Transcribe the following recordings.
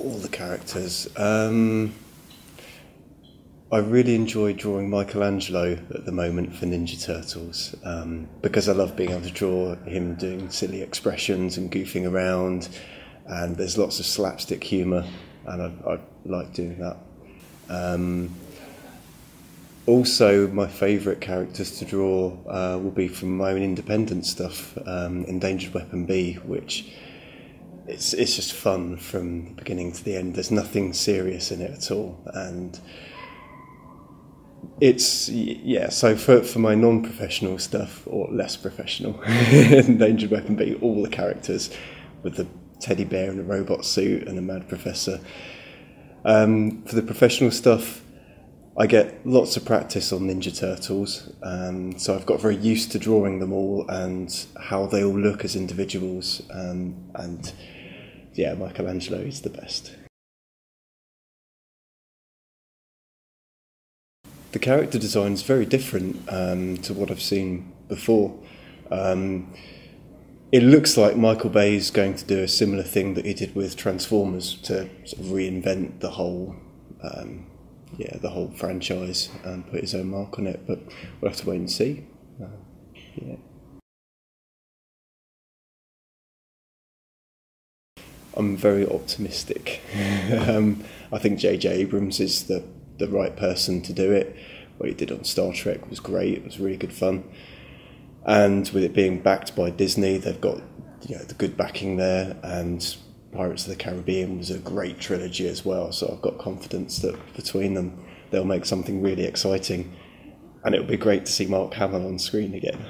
All the characters. I really enjoy drawing Michelangelo at the moment for Ninja Turtles, because I love being able to draw him doing silly expressions and goofing around, and there's lots of slapstick humour, and I like doing that. Also, my favourite characters to draw will be from my own independent stuff, Endangered Weapon B, which it's just fun from the beginning to the end. There's nothing serious in it at all, and so for my non-professional stuff, or less professional, Endangered Weapon B, all the characters with the teddy bear and a robot suit and a mad professor. For the professional stuff, I get lots of practice on Ninja Turtles, so I've got very used to drawing them all and how they all look as individuals, and yeah, Michelangelo is the best. The character design is very different to what I've seen before. It looks like Michael Bay is going to do a similar thing that he did with Transformers, to sort of reinvent the whole franchise and put his own mark on it, but we'll have to wait and see. I'm very optimistic. I think J.J. Abrams is the right person to do it. What he did on Star Trek was great. It was really good fun, and with it being backed by Disney, they've got the good backing there, and Pirates of the Caribbean was a great trilogy as well, so I've got confidence that between them they'll make something really exciting, and it'll be great to see Mark Hamill on screen again.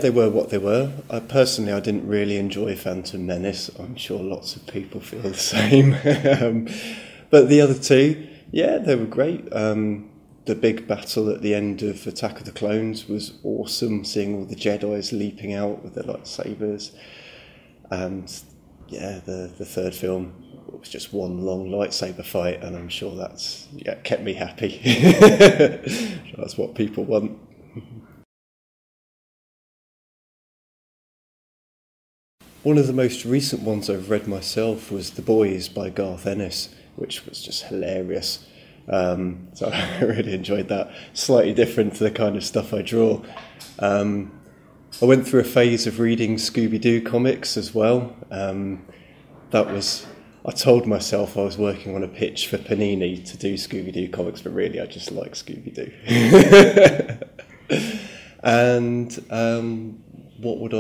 They were what they were. Personally, I didn't really enjoy Phantom Menace. I'm sure lots of people feel the same. But the other two, yeah, they were great. The big battle at the end of Attack of the Clones was awesome, seeing all the Jedis leaping out with their lightsabers. And yeah, the third film was just one long lightsaber fight, and I'm sure that's kept me happy. That's what people want. One of the most recent ones I've read myself was The Boys by Garth Ennis, which was just hilarious. So I really enjoyed that. Slightly different to the kind of stuff I draw. I went through a phase of reading Scooby-Doo comics as well. I told myself I was working on a pitch for Panini to do Scooby-Doo comics, but really I just like Scooby-Doo. And what would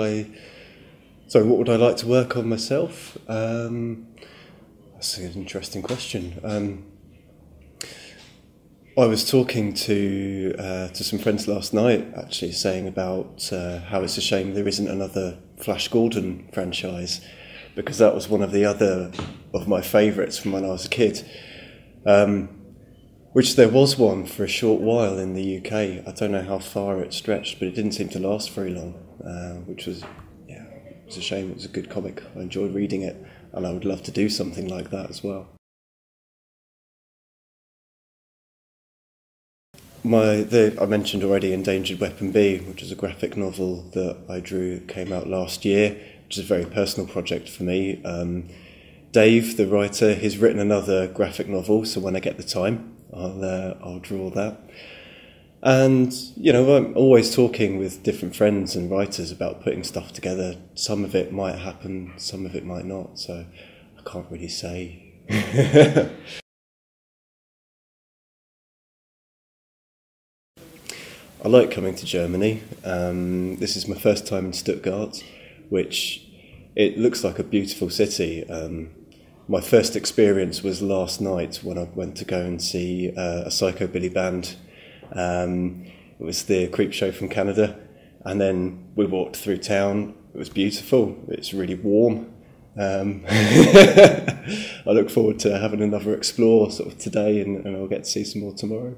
I like to work on myself? That's an interesting question. I was talking to some friends last night, actually, saying about how it's a shame there isn't another Flash Gordon franchise, because that was one of the other of my favourites from when I was a kid. Which there was one for a short while in the UK. I don't know how far it stretched, but it didn't seem to last very long, which was, it was a shame. It was a good comic. I enjoyed reading it, and I would love to do something like that as well. I mentioned already Endangered Weapon B, which is a graphic novel that I drew, came out last year, which is a very personal project for me. Dave, the writer, he's written another graphic novel, so when I get the time, I'll draw that. And, I'm always talking with different friends and writers about putting stuff together. Some of it might happen, some of it might not, so I can't really say. I like coming to Germany. This is my first time in Stuttgart, which it looks like a beautiful city. My first experience was last night when I went to go and see a psychobilly band. It was the Creep Show from Canada, and then we walked through town. It was beautiful. It's really warm. I look forward to having another explore sort of today, and I'll get to see some more tomorrow.